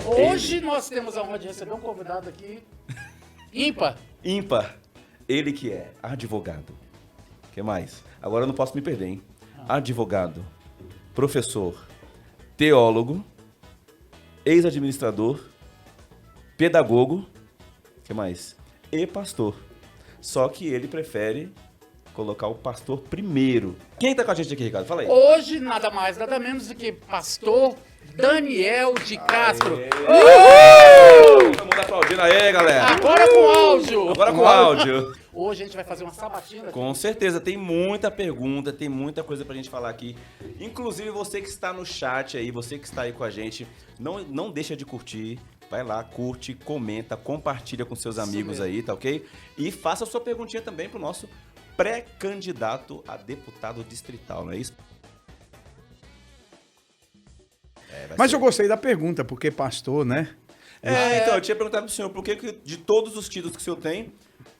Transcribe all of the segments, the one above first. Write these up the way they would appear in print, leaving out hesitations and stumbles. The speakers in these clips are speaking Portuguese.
Hoje nós temos a honra de receber um convidado aqui ímpar. Ímpar. Ele que é advogado. O que mais? Agora eu não posso me perder, hein? Advogado, professor, teólogo, ex-administrador, pedagogo, o que mais? E pastor. Só que ele prefere colocar o pastor primeiro. Quem tá com a gente aqui, Ricardo? Fala aí. Hoje, nada mais, nada menos do que pastor Daniel de Castro. Todo mundo aplaudindo aí, galera. Agora com áudio. Agora com áudio. Hoje a gente vai fazer uma sabatina. Com certeza, tem muita pergunta, tem muita coisa pra gente falar aqui. Inclusive você que está no chat aí, você que está aí com a gente, não deixa de curtir. Vai lá, curte, comenta, compartilha com seus amigos aí, tá ok? E faça a sua perguntinha também pro nosso pré-candidato a deputado distrital, não é isso? Mas eu gostei da pergunta, porque pastor, né? Então, eu tinha perguntado pro senhor, por que de todos os títulos que o senhor tem,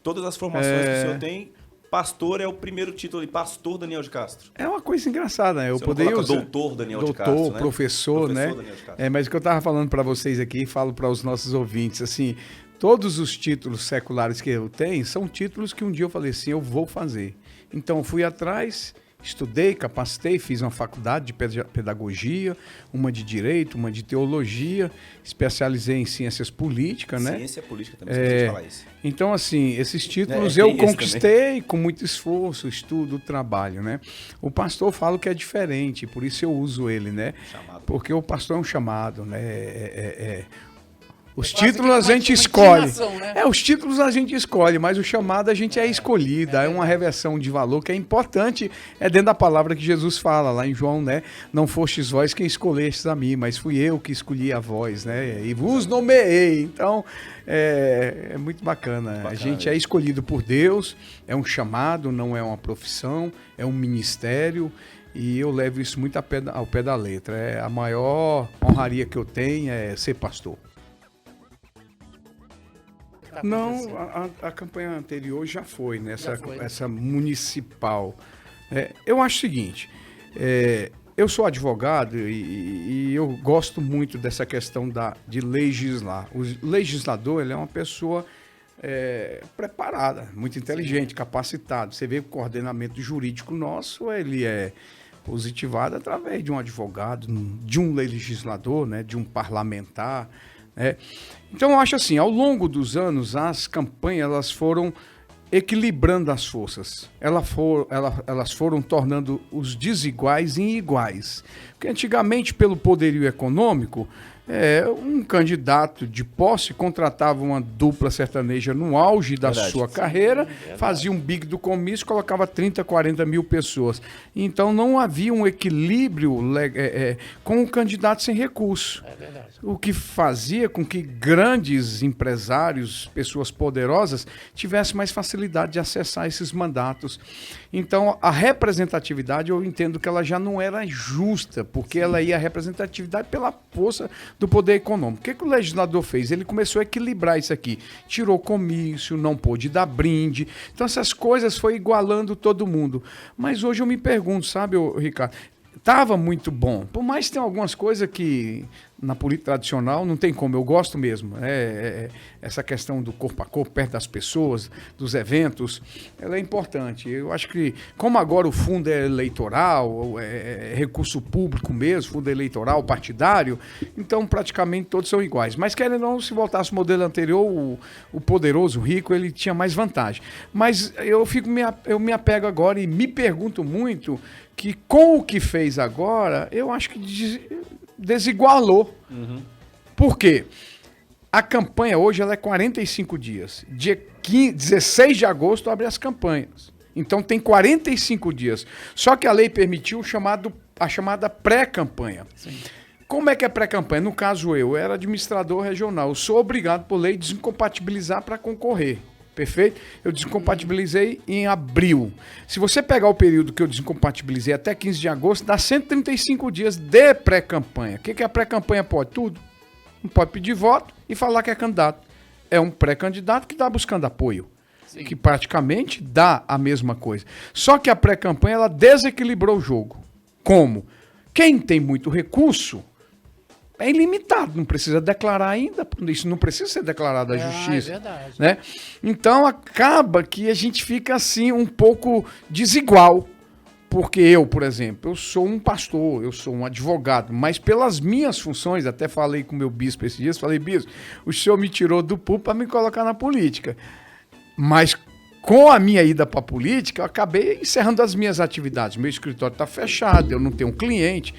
todas as formações que o senhor tem, pastor é o primeiro título ali, pastor Daniel de Castro. É uma coisa engraçada, né? Eu poderia usar doutor Daniel de Castro, doutor, né? professor, né? Daniel de Castro. Mas o que eu tava falando para vocês aqui, falo para os nossos ouvintes, assim, todos os títulos seculares que eu tenho são títulos que um dia eu falei assim, eu vou fazer. Então, eu fui atrás, estudei, capacitei, fiz uma faculdade de pedagogia, uma de direito, uma de teologia, especializei em ciências políticas, né? Ciência política também, se a gente falar isso. Então, assim, esses títulos tem eu esse conquistei com muito esforço, estudo, trabalho, né? O pastor eu falo que é diferente, por isso eu uso ele, né? Chamado. Porque o pastor é um chamado, né? Os quase títulos que a uma gente escolhe. intimação, né? Os títulos a gente escolhe, mas o chamado a gente é escolhido. É uma reversão de valor que é importante, é dentro da palavra que Jesus fala, lá em João, né? Não fostes vós quem escolhestes a mim, mas fui eu que escolhi a vós, né? E vos nomeei. Então, é muito bacana. A gente é escolhido por Deus, é um chamado, não é uma profissão, é um ministério. E eu levo isso muito ao pé da letra. A maior honraria que eu tenho é ser pastor. Não, a campanha anterior já foi, né? Essa municipal. Eu acho o seguinte, eu sou advogado e eu gosto muito dessa questão de legislar. O legislador, ele é uma pessoa preparada, muito inteligente, capacitada. Você vê que o coordenamento jurídico nosso, ele é positivado através de um advogado, de um legislador, né? De um parlamentar. Então eu acho assim, ao longo dos anos as campanhas elas foram equilibrando as forças, elas foram tornando os desiguais em iguais, porque antigamente pelo poderio econômico um candidato de posse contratava uma dupla sertaneja no auge da sua carreira, fazia um big do comício, colocava 30, 40 mil pessoas. Então não havia um equilíbrio com o candidato sem recurso. É verdade. O que fazia com que grandes empresários, pessoas poderosas, tivessem mais facilidade de acessar esses mandatos. Então, a representatividade, eu entendo que ela já não era justa, porque ela ia a representatividade pela força do poder econômico. O que o legislador fez? Ele começou a equilibrar isso aqui. Tirou comício, não pôde dar brinde. Então, essas coisas foi igualando todo mundo. Mas hoje eu me pergunto, sabe, Ricardo? Estava muito bom. Por mais que tenha algumas coisas que na política tradicional não tem como, eu gosto mesmo. Essa questão do corpo a corpo, perto das pessoas, dos eventos, ela é importante. Eu acho que, como agora o fundo é eleitoral, é recurso público mesmo, fundo eleitoral, partidário, então praticamente todos são iguais. Mas querendo ou não, se voltasse o modelo anterior, o poderoso, o rico, ele tinha mais vantagem. Mas eu me apego agora e me pergunto muito que com o que fez agora, eu acho que desigualou. Uhum. Por quê? A campanha hoje ela é 45 dias. Dia 16 de agosto abre as campanhas. Então tem 45 dias. Só que a lei permitiu a chamada pré-campanha. Como é que é pré-campanha? No caso eu era administrador regional. Eu sou obrigado por lei a desincompatibilizar para concorrer. Perfeito? Eu desincompatibilizei em abril. Se você pegar o período que eu desincompatibilizei até 15 de agosto, dá 135 dias de pré-campanha. O que a pré-campanha pode? Tudo. Não pode pedir voto e falar que é candidato. É um pré-candidato que está buscando apoio. Sim. Que praticamente dá a mesma coisa. Só que a pré-campanha ela desequilibrou o jogo. Como? Quem tem muito recurso é ilimitado, não precisa declarar ainda, isso não precisa ser declarado à justiça. É verdade. Né? Então acaba que a gente fica assim um pouco desigual. Porque eu, por exemplo, eu sou um pastor, eu sou um advogado, mas pelas minhas funções, até falei com o meu bispo esses dias, falei, bispo, o senhor me tirou do púlpito para me colocar na política. Mas com a minha ida para a política, eu acabei encerrando as minhas atividades. Meu escritório está fechado, eu não tenho um cliente,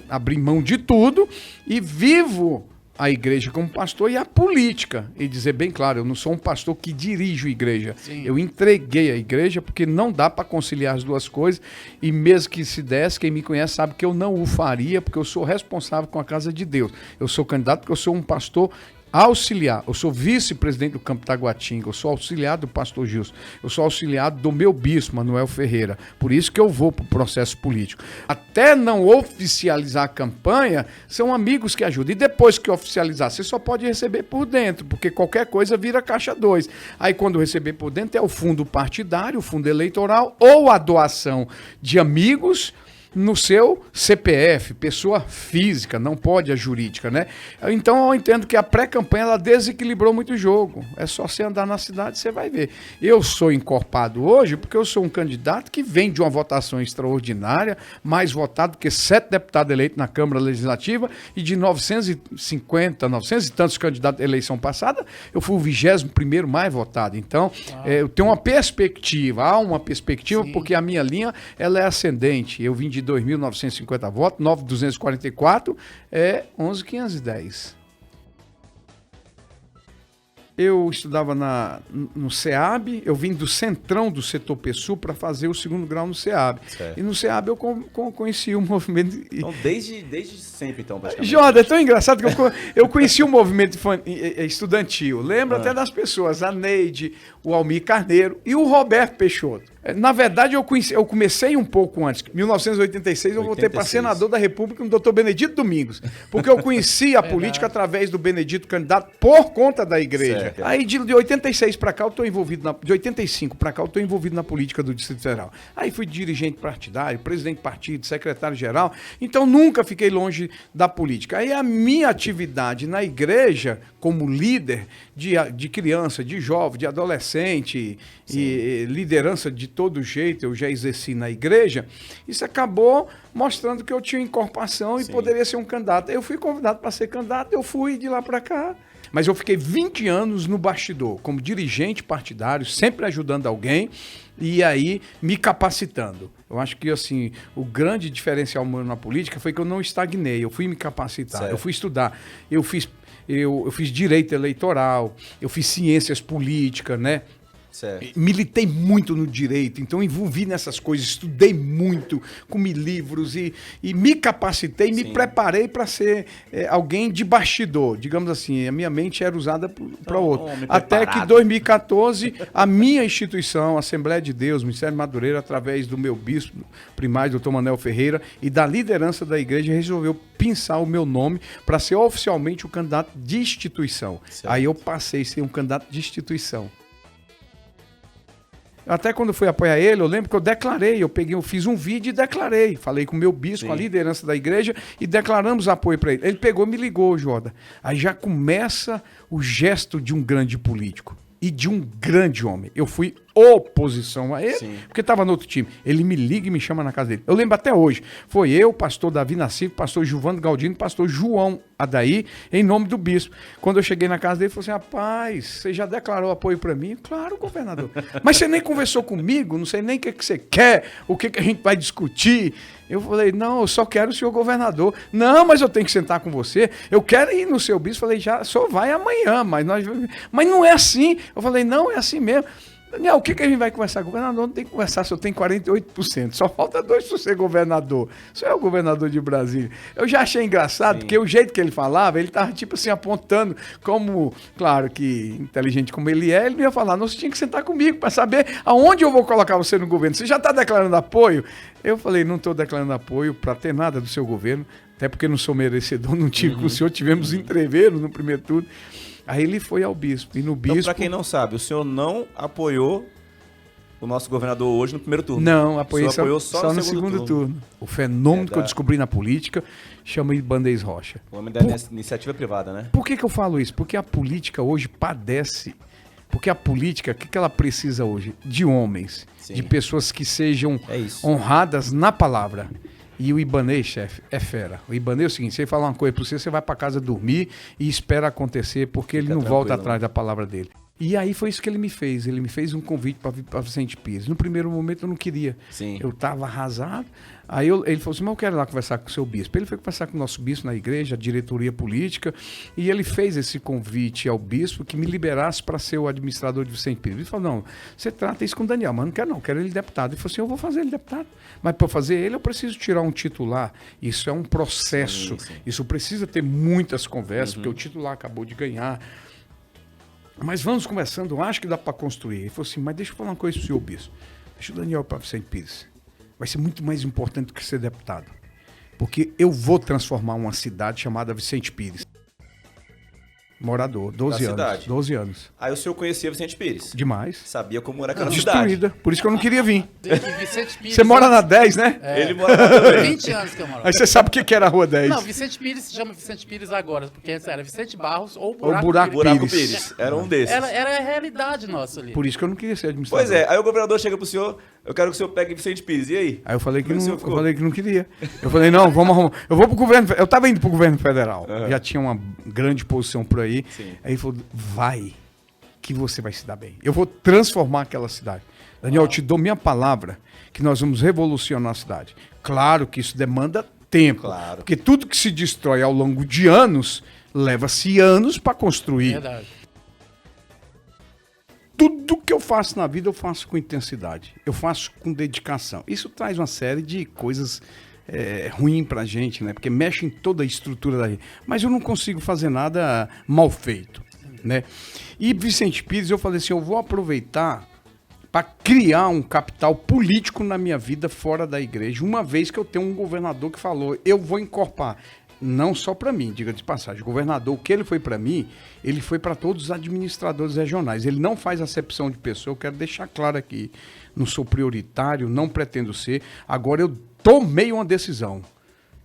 abri mão de tudo e vivo a igreja como pastor e a política. E dizer bem claro, eu não sou um pastor que dirijo a igreja. Sim. Eu entreguei a igreja porque não dá para conciliar as duas coisas. E mesmo que se desse, quem me conhece sabe que eu não o faria porque eu sou responsável com a casa de Deus. Eu sou candidato porque eu sou um pastor auxiliar. Eu sou vice-presidente do Campo Taguatinga, eu sou auxiliar do pastor Gilson, eu sou auxiliar do meu bispo, Manuel Ferreira. Por isso que eu vou para o processo político. Até não oficializar a campanha, são amigos que ajudam. E depois que oficializar, você só pode receber por dentro, porque qualquer coisa vira caixa 2. Aí quando receber por dentro é o fundo partidário, o fundo eleitoral ou a doação de amigos no seu CPF, pessoa física, não pode a jurídica, né? Então eu entendo que a pré-campanha ela desequilibrou muito o jogo. É só você andar na cidade, você vai ver. Eu sou encorpado hoje porque eu sou um candidato que vem de uma votação extraordinária, mais votado que 7 deputados eleitos na Câmara Legislativa e de 950, 900 e tantos candidatos à eleição passada, eu fui o 21º mais votado. Então, eu tenho uma perspectiva, há uma perspectiva, sim, porque a minha linha ela é ascendente. Eu vim de 2.950 votos, 9.244 é 11.510. Eu estudava no SEAB, eu vim do centrão do setor PSU para fazer o segundo grau no SEAB. Certo. E no SEAB eu conheci o movimento... Então, desde sempre, então, praticamente. Jordan, é tão engraçado que eu conheci o movimento estudantil. Lembro até das pessoas, a Neide, o Almir Carneiro e o Roberto Peixoto. Na verdade, eu comecei um pouco antes. Em 1986, eu voltei para senador da República com o doutor Benedito Domingos. Porque eu conheci a política através do Benedito, candidato, por conta da igreja. Certo. Aí, de 86 para cá, eu estou envolvido de 85 para cá, eu estou envolvido na política do Distrito Federal. Aí fui dirigente partidário, presidente de partido, secretário-geral. Então, nunca fiquei longe da política. Aí, a minha atividade na igreja, como líder de criança, de jovem, de adolescente, sim, e liderança de todo jeito, eu já exerci na igreja, isso acabou mostrando que eu tinha encorpação e sim, poderia ser um candidato. Eu fui convidado para ser candidato, eu fui de lá para cá. Mas eu fiquei 20 anos no bastidor, como dirigente partidário, sempre ajudando alguém e aí me capacitando. Eu acho que assim, o grande diferencial meu na política foi que eu não estagnei, eu fui me capacitar, certo, eu fui estudar, eu fiz direito eleitoral, eu fiz ciências políticas, né? Certo. Militei muito no direito, então envolvi nessas coisas, estudei muito, comi livros e me capacitei, sim, me preparei para ser alguém de bastidor, digamos assim. A minha mente era usada para outro. Até que em 2014, a minha instituição, a Assembleia de Deus, Ministério de Madureira, através do meu bispo primário, doutor Manuel Ferreira, e da liderança da igreja, resolveu pensar o meu nome para ser oficialmente o candidato de instituição. Certo. Aí eu passei a ser um candidato de instituição. Até quando eu fui apoiar ele, eu lembro que eu fiz um vídeo e declarei. Falei com o meu bispo, sim, a liderança da igreja, e declaramos apoio para ele. Ele pegou e me ligou, Jordan. Aí já começa o gesto de um grande político e de um grande homem. Eu fui oposição a ele, sim, porque estava no outro time. Ele me liga e me chama na casa dele. Eu lembro até hoje. Foi eu, pastor Davi Nassif, pastor Gilvando Galdino, pastor João Adaí, em nome do bispo. Quando eu cheguei na casa dele, ele falou assim, rapaz, você já declarou apoio para mim? Claro, governador. Mas você nem conversou comigo, não sei nem o que você quer, o que a gente vai discutir. Eu falei, não, eu só quero o senhor governador. Não, mas eu tenho que sentar com você. Eu quero ir no seu bispo. Falei, já, só vai amanhã, mas não é assim. Eu falei, não, é assim mesmo. Daniel, o que a gente vai conversar? Governador não tem que conversar, só tem 48%. Só falta 2% para ser governador. Você é o governador de Brasília. Eu já achei engraçado, sim, porque o jeito que ele falava, ele estava tipo assim, apontando como, claro que inteligente como ele não ia falar, não, você tinha que sentar comigo para saber aonde eu vou colocar você no governo. Você já está declarando apoio? Eu falei, não estou declarando apoio para ter nada do seu governo, até porque não sou merecedor, não tive com o senhor, tivemos entreveiro no primeiro turno. Aí ele foi ao bispo. E no bispo... Então, para quem não sabe, o senhor não apoiou o nosso governador hoje no primeiro turno. Não, apoiei O senhor apoiou só no segundo turno. O fenômeno que eu descobri na política chama Ibanez Rocha. O homem da iniciativa privada, né? Por que eu falo isso? Porque a política hoje padece. Porque a política, o que ela precisa hoje? De homens, Sim. de pessoas que sejam isso. honradas na palavra. E o Ibanez, chefe, é fera. O Ibanez é o seguinte, se ele falar uma coisa pra você vai pra casa dormir e espera acontecer, porque ele não volta atrás da palavra dele. E aí foi isso que ele me fez. Ele me fez um convite para vir para Vicente Pires. No primeiro momento eu não queria. Sim. Eu estava arrasado. Aí ele falou assim, mas eu quero ir lá conversar com o seu bispo. Ele foi conversar com o nosso bispo na igreja, a diretoria política, e ele fez esse convite ao bispo que me liberasse para ser o administrador de Vicente Pires. Ele falou, não, você trata isso com o Daniel, mas não quero ele deputado. Ele falou assim, eu vou fazer ele deputado. Mas para fazer ele eu preciso tirar um titular. Isso é um processo. Sim. Isso precisa ter muitas conversas, porque o titular acabou de ganhar. Mas vamos conversando, eu acho que dá para construir. Ele falou assim, mas deixa eu falar uma coisa pro senhor bispo. Deixa o Daniel para Vicente Pires. Vai ser muito mais importante do que ser deputado. Porque eu vou transformar uma cidade chamada Vicente Pires. Morador, 12 anos. Cidade. 12 anos. Aí o senhor conhecia Vicente Pires? Demais. Sabia como era aquela cidade. Destruída. Por isso que eu não queria vir. Vicente Pires, você mora na 10, né? É. Ele mora lá também. 20 anos que eu moro. Aí você sabe o que era a Rua 10. Não, Vicente Pires se chama Vicente Pires agora, porque antes era Vicente Barros ou Buraco, Buraco Pires. Pires. Era um desses. Era a realidade nossa ali. Por isso que eu não queria ser administrador. Pois é, aí o governador chega pro senhor, eu quero que o senhor pegue Vicente Pires, e aí? Aí eu falei que, Como é que não, o senhor eu falei que não queria. Eu falei, não, vamos arrumar. Eu vou pro governo. Eu tava indo pro governo federal. Já tinha uma grande posição por aí. Sim. Aí ele falou, vai, que você vai se dar bem. Eu vou transformar aquela cidade. Daniel, eu te dou minha palavra que nós vamos revolucionar a cidade. Claro que isso demanda tempo. Claro. Porque tudo que se destrói ao longo de anos, leva-se anos para construir. Verdade. Tudo que eu faço na vida, eu faço com intensidade. Eu faço com dedicação. Isso traz uma série de coisas ruins pra gente, né? Porque mexe em toda a estrutura da gente. Mas eu não consigo fazer nada mal feito, né? E Vicente Pires, eu falei assim, eu vou aproveitar para criar um capital político na minha vida fora da igreja, uma vez que eu tenho um governador que falou, eu vou encorpar. Não só para mim, diga de passagem. O governador, o que ele foi para mim, ele foi para todos os administradores regionais. Ele não faz acepção de pessoa, eu quero deixar claro aqui. Não sou prioritário, não pretendo ser. Agora eu tomei uma decisão.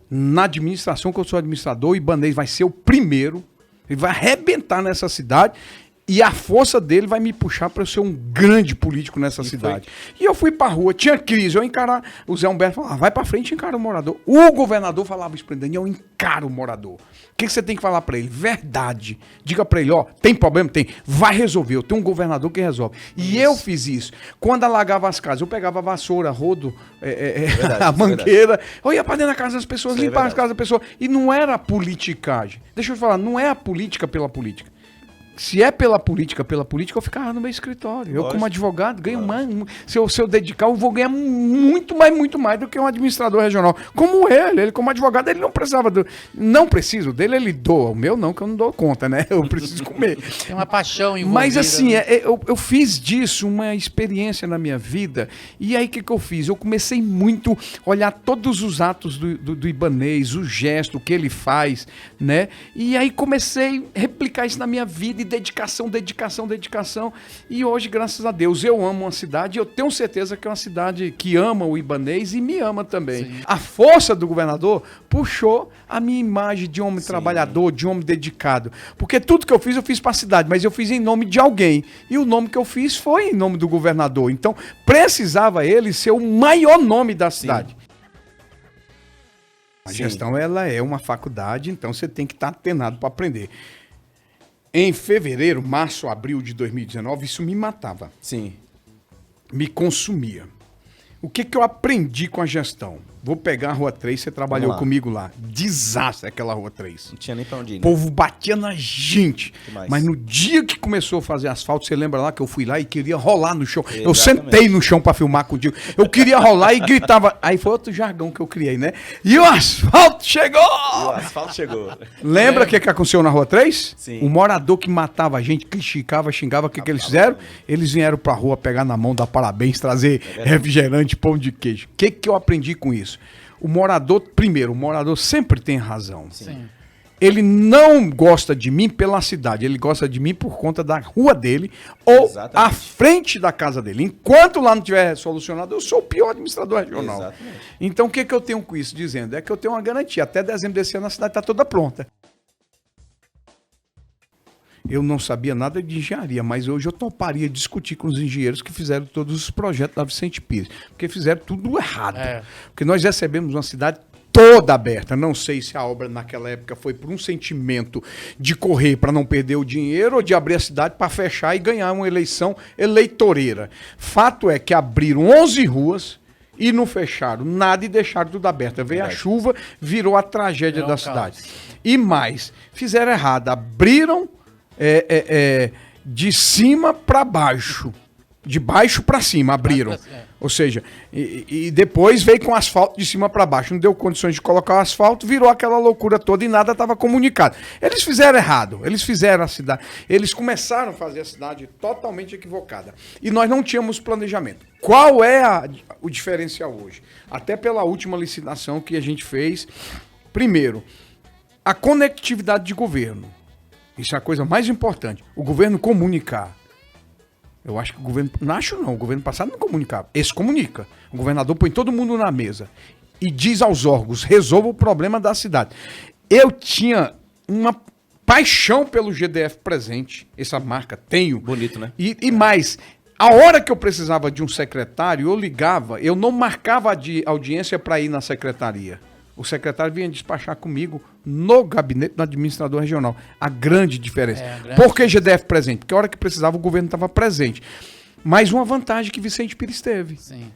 Na administração que eu sou administrador, o Ibanez vai ser o primeiro, ele vai arrebentar nessa cidade. E a força dele vai me puxar para eu ser um grande político nessa cidade. E eu fui pra rua, tinha crise, eu encarar. O Zé Humberto falava, vai pra frente e encara o morador. O governador falava isso pra ele, Daniel, encara o morador. O que você tem que falar pra ele? Verdade. Diga pra ele, ó, tem problema? Tem. Vai resolver. Eu tenho um governador que resolve. E eu fiz isso. Quando alagava as casas, eu pegava a vassoura, rodo, a mangueira, eu ia pra dentro da casa das pessoas, limpar as casas das pessoas. E não era politicagem. Deixa eu te falar, não é a política pela política. Se é pela política, eu ficava no meu escritório. Eu, como advogado, ganho mais. Se eu dedicar, eu vou ganhar muito mais do que um administrador regional. Como ele como advogado, ele não precisava do. Não preciso dele, ele doa. O meu não, que eu não dou conta, né? Eu preciso comer. Tem uma paixão envolvida. Mas assim, eu fiz disso uma experiência na minha vida. E aí o que eu fiz? Eu comecei muito a olhar todos os atos do Ibanez, o gesto, o que ele faz, né? E aí comecei a replicar isso na minha vida. Dedicação. E hoje, graças a Deus, eu amo uma cidade e eu tenho certeza que é uma cidade que ama o Ibanez e me ama também. Sim. A força do governador puxou a minha imagem de homem trabalhador, de homem dedicado. Porque tudo que eu fiz para a cidade, mas eu fiz em nome de alguém. E o nome que eu fiz foi em nome do governador. Então, precisava ele ser o maior nome da cidade. A gestão, ela é uma faculdade, então você tem que estar antenado para aprender. Em fevereiro, março, abril de 2019, isso me matava. Sim. Me consumia. O que eu aprendi com a gestão? Vou pegar a Rua 3, você trabalhou comigo lá. Desastre aquela Rua 3. Não tinha nem pra onde ir. O povo batia na gente. Mas no dia que começou a fazer asfalto, você lembra lá que eu fui lá e queria rolar no chão. Exatamente. Eu sentei no chão pra filmar contigo. Eu queria rolar e gritava. Aí foi outro jargão que eu criei, né? E o asfalto chegou! Lembra o que aconteceu na Rua 3? Sim. O morador que matava a gente, criticava, xingava, o que eles fizeram? Eles vieram pra rua pegar na mão, dar parabéns, trazer refrigerante, pão de queijo. O que eu aprendi com isso? O morador sempre tem razão. Sim. ele não gosta de mim pela cidade, ele gosta de mim por conta da rua dele ou Exatamente. à frente da casa dele. Enquanto lá não tiver solucionado, eu sou o pior administrador regional. Exatamente. Então, o que eu tenho com isso dizendo? É que eu tenho uma garantia. Até dezembro desse ano a cidade está toda pronta. Eu não sabia nada de engenharia, mas hoje eu toparia discutir com os engenheiros que fizeram todos os projetos da Vicente Pires, porque fizeram tudo errado. Porque nós recebemos uma cidade toda aberta. Não sei se a obra naquela época foi por um sentimento de correr para não perder o dinheiro ou de abrir a cidade para fechar e ganhar uma eleição eleitoreira. Fato é que abriram 11 ruas e não fecharam nada e deixaram tudo aberto. Veio a chuva, virou a tragédia da cidade. E mais, fizeram errado. Abriram de cima para baixo. De baixo para cima, abriram. Ou seja, e depois veio com asfalto de cima para baixo. Não deu condições de colocar o asfalto, virou aquela loucura toda e nada estava comunicado. Eles fizeram errado. Eles fizeram a cidade. Eles começaram a fazer a cidade totalmente equivocada. E nós não tínhamos planejamento. Qual é o diferencial hoje? Até pela última licitação que a gente fez. Primeiro, a conectividade de governo. Isso é a coisa mais importante. O governo comunicar. Eu acho que o governo... Não acho não. O governo passado não comunicava. Esse comunica. O governador põe todo mundo na mesa e diz aos órgãos, resolva o problema da cidade. Eu tinha uma paixão pelo GDF Presente. Essa marca tenho. Bonito, né? E mais... A hora que eu precisava de um secretário, eu ligava. Eu não marcava audiência para ir na secretaria. O secretário vinha despachar comigo no gabinete do administrador regional. A grande diferença. Por que GDF presente? Porque a hora que precisava o governo estava presente. Mais uma vantagem que Vicente Pires teve. Sim.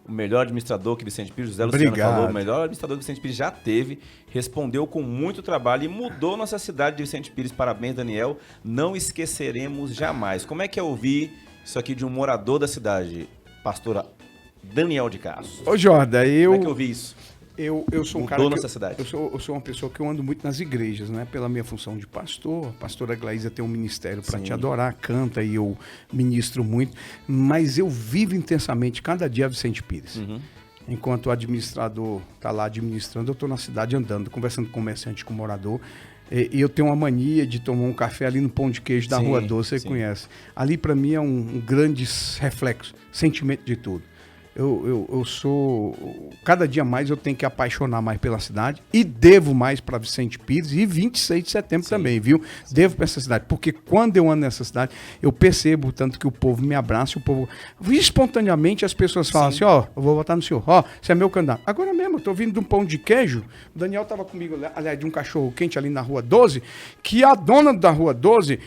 O melhor administrador que Vicente Pires, José Luciano Obrigado. falou, o melhor administrador que Vicente Pires já teve, respondeu com muito trabalho e mudou nossa cidade de Vicente Pires. Parabéns, Daniel. Não esqueceremos jamais. Como é que é ouvir isso aqui de um morador da cidade, pastora Daniel de Castro? Ô, Jordan, Como é que eu ouvi isso? Eu sou um Mudou cara que nossa cidade. Eu sou uma pessoa que eu ando muito nas igrejas, né? Pela minha função de pastor. A pastora Glaísa tem um ministério para te adorar, canta e eu ministro muito. Mas eu vivo intensamente cada dia a Vicente Pires. Enquanto o administrador está lá administrando, eu estou na cidade andando, conversando com comerciante, com morador. E eu tenho uma mania de tomar um café ali no Pão de Queijo da Rua Doce, você conhece. Ali para mim é um grande reflexo, sentimento de tudo. Eu sou... Cada dia mais eu tenho que apaixonar mais pela cidade e devo mais para Vicente Pires e 26 de setembro também, viu? Devo para essa cidade, porque quando eu ando nessa cidade, eu percebo tanto que o povo me abraça, o povo... Espontaneamente as pessoas falam assim, ó, eu vou votar no senhor, ó, você é meu candidato. Agora mesmo, eu tô vindo de um Pão de Queijo, o Daniel estava comigo, aliás, de um cachorro quente ali na Rua 12, que a dona da Rua 12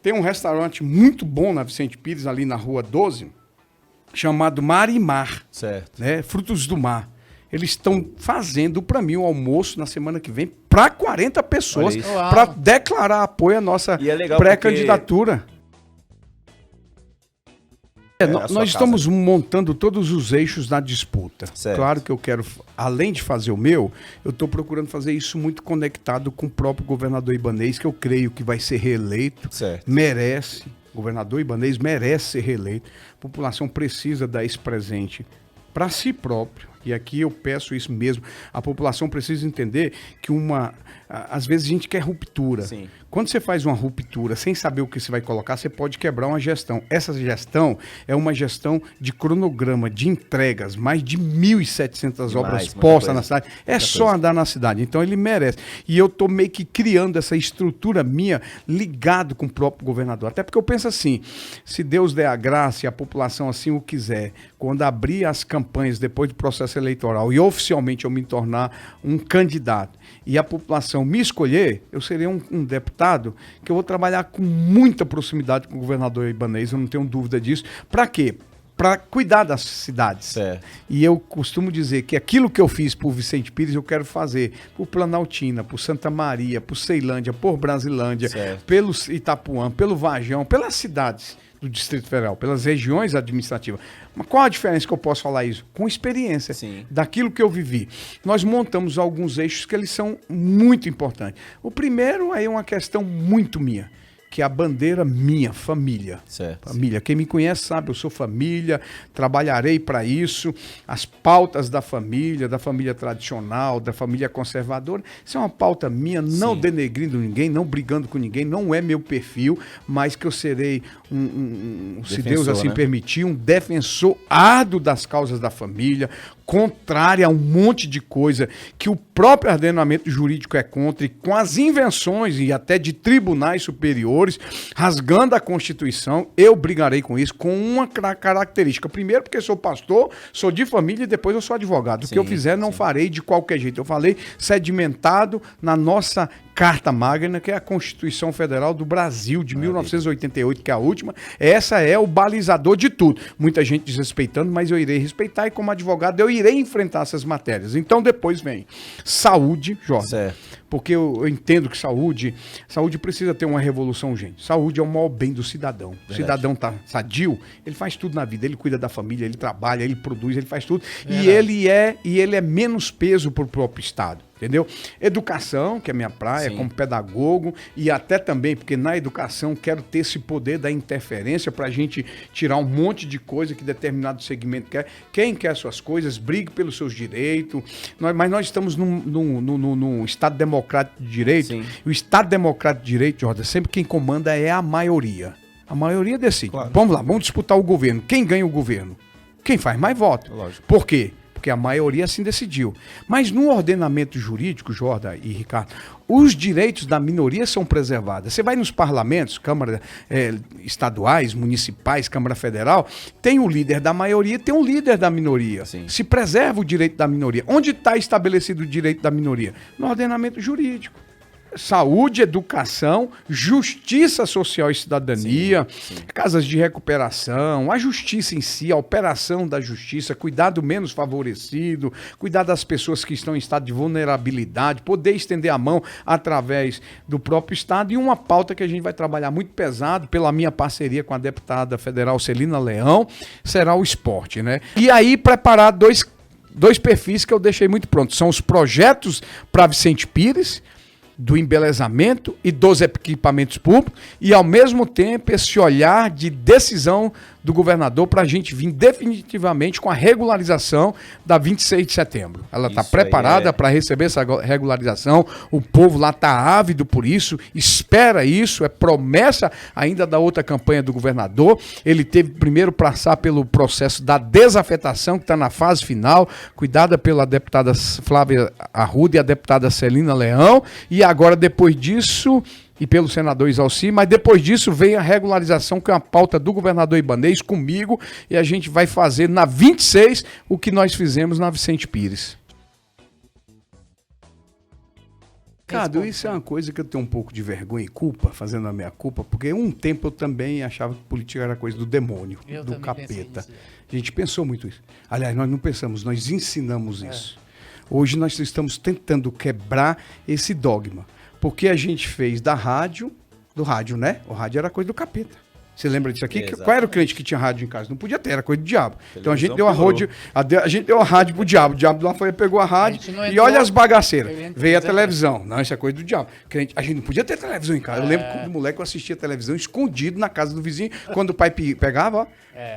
tem um restaurante muito bom na Vicente Pires, ali na Rua 12, chamado Mar e Mar, Certo. né? Frutos do Mar. Eles estão fazendo para mim um almoço na semana que vem para 40 pessoas para declarar apoio à nossa E é legal pré-candidatura. Nós estamos montando todos os eixos da disputa. Certo. Claro que eu quero, além de fazer o meu, eu estou procurando fazer isso muito conectado com o próprio governador Ibanez, que eu creio que vai ser reeleito, Certo. merece. O governador Ibanez merece ser reeleito. A população precisa dar esse presente para si próprio. E aqui eu peço isso mesmo. A população precisa entender que às vezes a gente quer ruptura. Sim. Quando você faz uma ruptura sem saber o que você vai colocar, você pode quebrar uma gestão. Essa gestão é uma gestão de cronograma, de entregas, mais de 1.700 obras postas na cidade. É só andar na cidade. Então ele merece. E eu estou meio que criando essa estrutura minha ligado com o próprio governador. Até porque eu penso assim, se Deus der a graça e a população assim o quiser, quando abrir as campanhas depois do processo eleitoral e oficialmente eu me tornar um candidato e a população me escolher, eu serei um deputado que eu vou trabalhar com muita proximidade com o governador Ibanez, eu não tenho dúvida disso. Para quê? Para cuidar das cidades. Certo. E eu costumo dizer que aquilo que eu fiz por Vicente Pires, eu quero fazer por Planaltina, por Santa Maria, por Ceilândia, por Brasilândia, Certo. pelo Itapuã, pelo Varjão, pelas cidades do Distrito Federal, pelas regiões administrativas. Mas qual a diferença que eu posso falar isso? Com experiência, daquilo que eu vivi. Nós montamos alguns eixos que eles são muito importantes. O primeiro é uma questão muito minha. que é a bandeira minha, família. Certo. Família. Quem me conhece sabe, eu sou família, trabalharei para isso. As pautas da família tradicional, da família conservadora, isso é uma pauta minha, não Sim. denegrindo ninguém, não brigando com ninguém, não é meu perfil, mas que eu serei se Deus assim né? permitir, um defensor árduo das causas da família, contrária a um monte de coisa que o próprio ordenamento jurídico é contra, e com as invenções e até de tribunais superiores, rasgando a Constituição, eu brigarei com isso, com uma característica. Primeiro, porque sou pastor, sou de família, e depois eu sou advogado. O que eu fizer não farei de qualquer jeito. Eu falei sedimentado na nossa Carta Magna, que é a Constituição Federal do Brasil, de 1988, que é a última. Essa é o balizador de tudo. Muita gente desrespeitando, mas eu irei respeitar, e como advogado eu irei enfrentar essas matérias. Então depois vem saúde, Jorge. Certo. Porque eu entendo que saúde precisa ter uma revolução, gente. Saúde é o maior bem do cidadão. O cidadão tá sadio, ele faz tudo na vida, ele cuida da família, ele trabalha, ele produz, ele faz tudo. E ele é menos peso pro próprio Estado. Entendeu? Educação, que é minha praia, Sim. como pedagogo, e até também, porque na educação quero ter esse poder da interferência pra gente tirar um monte de coisa que determinado segmento quer. Quem quer suas coisas, brigue pelos seus direitos. Mas nós estamos num Estado democrático de direito. Sim. E o Estado democrático de direito, Jordan, sempre quem comanda é a maioria. A maioria decide. Claro. Vamos lá, vamos disputar o governo. Quem ganha o governo? Quem faz mais voto. Lógico. Por quê? Porque a maioria assim decidiu. Mas no ordenamento jurídico, Jordan e Ricardo, os direitos da minoria são preservados. Você vai nos parlamentos, Câmara estaduais, municipais, Câmara Federal, tem o líder da maioria, tem o líder da minoria. Sim. Se preserva o direito da minoria. Onde está estabelecido o direito da minoria? No ordenamento jurídico. Saúde, educação, justiça social e cidadania, casas de recuperação, a justiça em si, a operação da justiça, cuidar do menos favorecido, cuidar das pessoas que estão em estado de vulnerabilidade, poder estender a mão através do próprio Estado, e uma pauta que a gente vai trabalhar muito pesado pela minha parceria com a deputada federal Celina Leão, será o esporte, né? E aí preparar dois perfis que eu deixei muito prontos, são os projetos para Vicente Pires, do embelezamento e dos equipamentos públicos, e ao mesmo tempo esse olhar de decisão do governador para a gente vir definitivamente com a regularização da 26 de setembro. Ela está preparada para receber essa regularização, o povo lá está ávido por isso, espera isso, é promessa ainda da outra campanha do governador. Ele teve primeiro passar pelo processo da desafetação, que está na fase final, cuidada pela deputada Flávia Arruda e a deputada Celina Leão, e agora depois disso, e pelo senador Isalci, mas depois disso vem a regularização, que é uma pauta do governador Ibanez comigo, e a gente vai fazer na 26 o que nós fizemos na Vicente Pires. Cadu, isso é uma coisa que eu tenho um pouco de vergonha e culpa, fazendo a minha culpa, porque um tempo eu também achava que política era coisa do demônio, do capeta. A gente pensou muito isso. Aliás, nós não pensamos, nós ensinamos isso. Hoje nós estamos tentando quebrar esse dogma. Porque a gente fez do rádio, né? O rádio era coisa do capeta. Você lembra disso aqui? Qual era o crente que tinha rádio em casa? Não podia ter, era coisa do diabo. Então a gente deu a gente deu a rádio pro diabo. O diabo lá foi, pegou a rádio e olha as bagaceiras. Veio a televisão. Não, isso é coisa do diabo. A gente não podia ter televisão em casa. Eu lembro que quando moleque eu assistia televisão escondido na casa do vizinho. Quando o pai pegava, ó,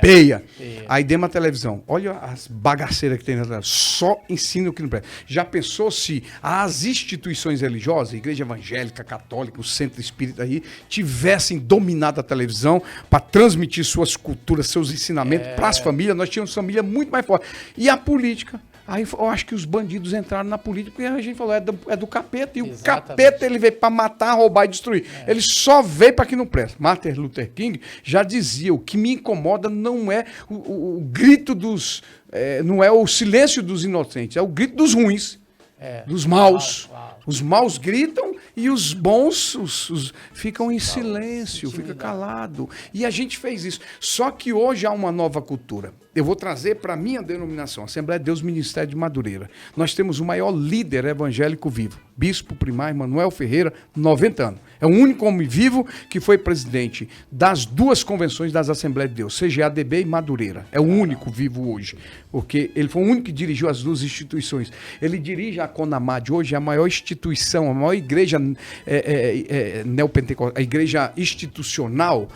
peia. Aí demos a televisão. Olha as bagaceiras que tem na televisão. Só ensina o que não presta. Já pensou se as instituições religiosas, a igreja evangélica, católica, o centro espírita aí, tivessem dominado a televisão para transmitir suas culturas, seus ensinamentos para as famílias? Nós tínhamos família muito mais forte. E a política? Aí eu acho que os bandidos entraram na política porque a gente falou, é do capeta. E o capeta, ele veio para matar, roubar e destruir. Ele só veio para que não presta. Martin Luther King já dizia, o que me incomoda não é o grito dos... não é o silêncio dos inocentes, é o grito dos ruins, dos maus. Os maus gritam e os bons ficam em silêncio, fica calado. E a gente fez isso. Só que hoje há uma nova cultura. Eu vou trazer para a minha denominação, Assembleia de Deus Ministério de Madureira. Nós temos o maior líder evangélico vivo, Bispo Primário Manuel Ferreira, 90 anos. É o único homem vivo que foi presidente das duas convenções das Assembleias de Deus, CGADB e Madureira. É o único vivo hoje, porque ele foi o único que dirigiu as duas instituições. Ele dirige a CONAMAD hoje, é a maior instituição, a maior igreja neopentecostal, a igreja institucional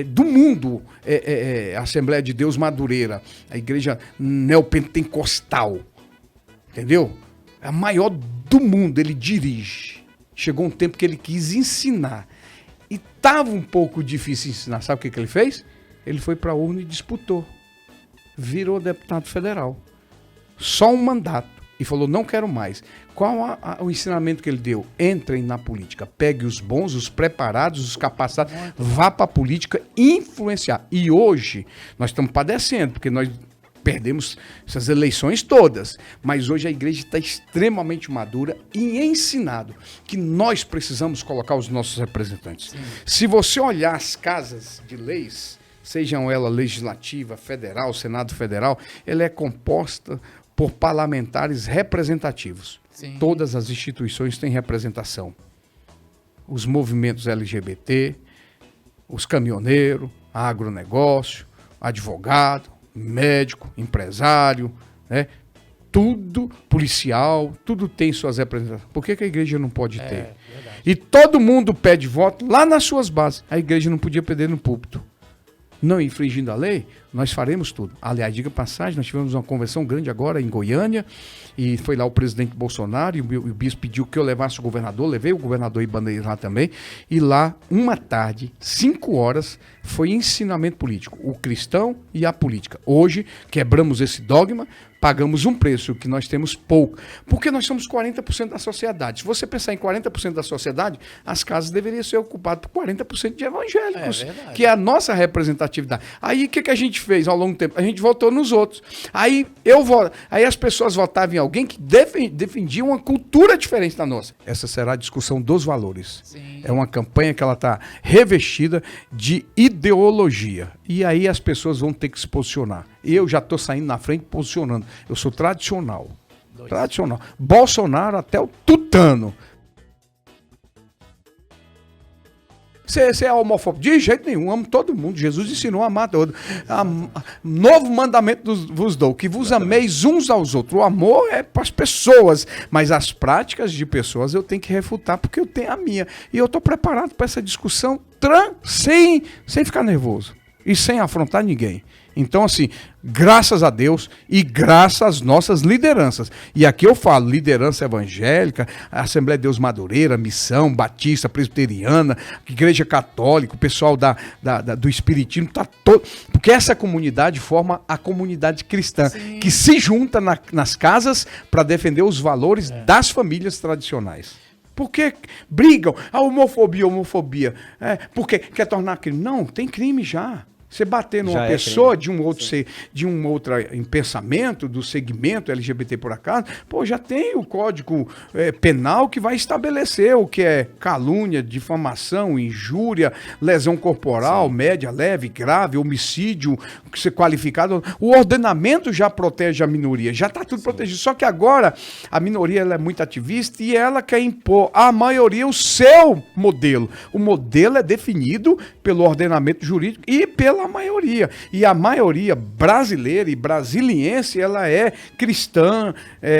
do mundo, a Assembleia de Deus Madureira, a igreja neopentecostal, entendeu? É a maior do mundo, ele dirige. Chegou um tempo que ele quis ensinar. E estava um pouco difícil ensinar. Sabe o que ele fez? Ele foi para a urna e disputou. Virou deputado federal. Só um mandato. E falou, não quero mais. Qual o ensinamento que ele deu? Entrem na política. Pegue os bons, os preparados, os capacitados. Vá para a política influenciar. E hoje nós estamos padecendo, porque nós perdemos essas eleições todas, mas hoje a igreja está extremamente madura e ensinado que nós precisamos colocar os nossos representantes. Sim. Se você olhar as casas de leis, sejam ela legislativa, federal, Senado Federal, ela é composta por parlamentares representativos. Sim. Todas as instituições têm representação. Os movimentos LGBT, os caminhoneiros, agronegócio, advogado, médico, empresário, né? Tudo, policial, tudo tem suas representações. Por que a igreja não pode ter? Verdade. E todo mundo pede voto lá nas suas bases. A igreja não podia pedir no púlpito. Não infringindo a lei, nós faremos tudo. Aliás, diga passagem, nós tivemos uma convenção grande agora em Goiânia, e foi lá o presidente Bolsonaro, e o bispo pediu que eu levasse o governador, levei o governador Ibanez lá também, e lá, uma tarde, 5 horas, foi ensinamento político, o cristão e a política. Hoje, quebramos esse dogma, pagamos um preço que nós temos pouco, porque nós somos 40% da sociedade. Se você pensar em 40% da sociedade, as casas deveriam ser ocupadas por 40% de evangélicos, que é a nossa representatividade. Aí o que a gente fez ao longo do tempo? A gente votou nos outros. Aí as pessoas votavam em alguém que defendia uma cultura diferente da nossa. Essa será a discussão dos valores. Sim. É uma campanha que ela está revestida de ideologia. E aí as pessoas vão ter que se posicionar. Eu já estou saindo na frente posicionando. Eu sou tradicional. Tradicional. Bolsonaro até o tutano. Você é homofóbico? De jeito nenhum, amo todo mundo. Jesus ensinou a amar todo. Novo mandamento vos dou, que vos ameis uns aos outros. O amor é para as pessoas, mas as práticas de pessoas eu tenho que refutar, porque eu tenho a minha. E eu estou preparado para essa discussão sem ficar nervoso e sem afrontar ninguém. Então, assim, graças a Deus e graças às nossas lideranças. E aqui eu falo, liderança evangélica, Assembleia de Deus Madureira, Missão, Batista, Presbiteriana, Igreja Católica, o pessoal do Espiritismo, tá todo. Porque essa comunidade forma a comunidade cristã, sim, que se junta nas casas para defender os valores das famílias tradicionais. Porque brigam, a homofobia. Porque quer tornar crime. Não, tem crime já. Você bater numa pessoa de um outro pensamento, do segmento LGBT por acaso, já tem o Código Penal que vai estabelecer o que é calúnia, difamação, injúria, lesão corporal, média, leve, grave, homicídio, ser qualificado. O ordenamento já protege a minoria, já está tudo protegido. Só que agora a minoria ela é muito ativista e ela quer impor à maioria o seu modelo. O modelo é definido pelo ordenamento jurídico e pela maioria. E a maioria brasileira e brasiliense, ela é cristã,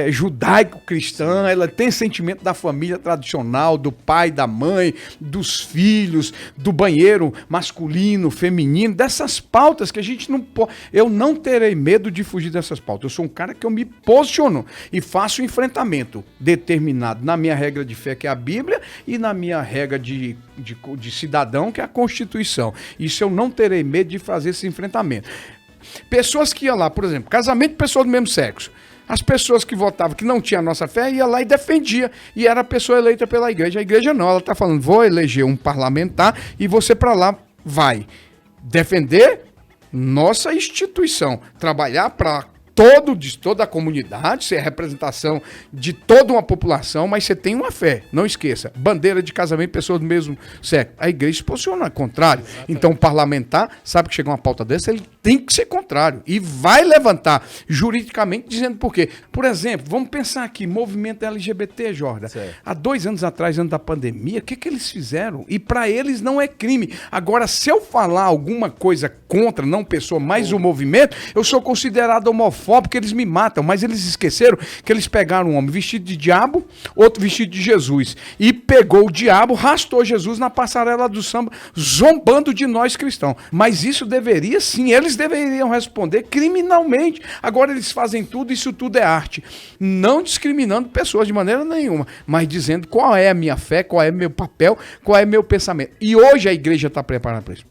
judaico-cristã, ela tem sentimento da família tradicional, do pai, da mãe, dos filhos, do banheiro masculino, feminino, dessas pautas que a gente não pode... Eu não terei medo de fugir dessas pautas. Eu sou um cara que eu me posiciono e faço um enfrentamento determinado na minha regra de fé, que é a Bíblia, e na minha regra de cidadão, que é a Constituição. Isso eu não terei medo de fazer esse enfrentamento. Pessoas que iam lá, por exemplo, casamento de pessoas do mesmo sexo. As pessoas que votavam, que não tinham a nossa fé, ia lá e defendia. E era a pessoa eleita pela igreja. A igreja não, ela está falando, vou eleger um parlamentar e você para lá vai defender nossa instituição, trabalhar para toda a comunidade, ser representação de toda uma população, mas você tem uma fé, não esqueça, bandeira de casamento de pessoas do mesmo sexo. A igreja se posiciona ao contrário. Exatamente. Então o parlamentar sabe que chega uma pauta dessa, ele tem que ser contrário. E vai levantar juridicamente dizendo por quê. Por exemplo, vamos pensar aqui, movimento LGBT, Jordan. Certo. Há 2 anos atrás, ano da pandemia, o que eles fizeram? E para eles não é crime. Agora, se eu falar alguma coisa contra, não pessoa, mas o movimento, eu sou considerado homofóbico, eles me matam. Mas eles esqueceram que eles pegaram um homem vestido de diabo, outro vestido de Jesus. E pegou o diabo, arrastou Jesus na passarela do samba, zombando de nós cristãos. Mas isso deveria, sim, eles deveriam responder criminalmente. Agora eles fazem tudo, isso tudo é arte. Não discriminando pessoas de maneira nenhuma, mas dizendo qual é a minha fé, qual é meu papel, qual é meu pensamento. E hoje a igreja está preparada para isso.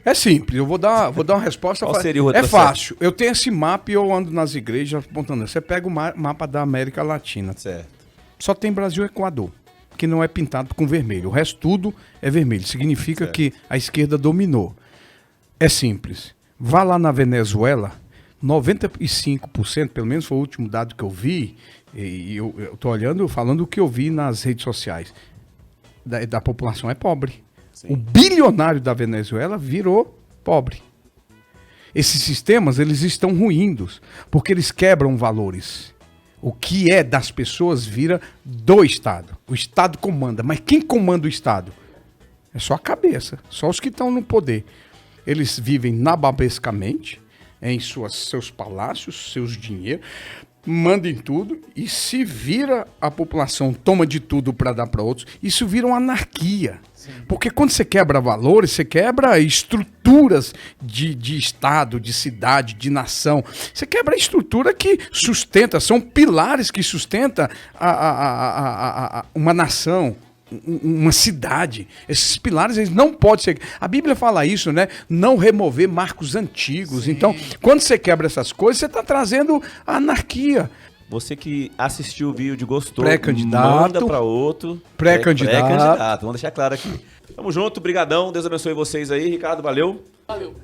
É simples, eu vou dar uma resposta. Qual seria o É retrocesso? fácil. Eu tenho esse mapa e eu ando nas igrejas apontando. Você pega o mapa da América Latina. Certo. Só tem Brasil e Equador, que não é pintado com vermelho. O resto tudo é vermelho. Significa Certo. que a esquerda dominou. É simples. Vá lá na Venezuela, 95%, pelo menos foi o último dado que eu vi, e eu estou olhando, falando o que eu vi nas redes sociais, da população é pobre. Sim. O bilionário da Venezuela virou pobre. Esses sistemas, eles estão ruindo, porque eles quebram valores. O que é das pessoas vira do Estado. O Estado comanda. Mas quem comanda o Estado? É só a cabeça, só os que estão no poder. Eles vivem nababescamente em seus palácios, seus dinheiros, mandem tudo, e se vira a população, toma de tudo para dar para outros, isso vira uma anarquia. Porque quando você quebra valores, você quebra estruturas de Estado, de cidade, de nação. Você quebra a estrutura que sustenta, são pilares que sustentam uma nação, uma cidade. Esses pilares, eles não podem ser... A Bíblia fala isso, né? Não remover marcos antigos. Sim. Então, quando você quebra essas coisas, você está trazendo a anarquia. Você que assistiu o vídeo, gostou, Pré-candidato. manda para outro. Pré-candidato. Pré-candidato, vamos deixar claro aqui. Tamo junto, brigadão, Deus abençoe vocês aí. Ricardo, valeu. Valeu.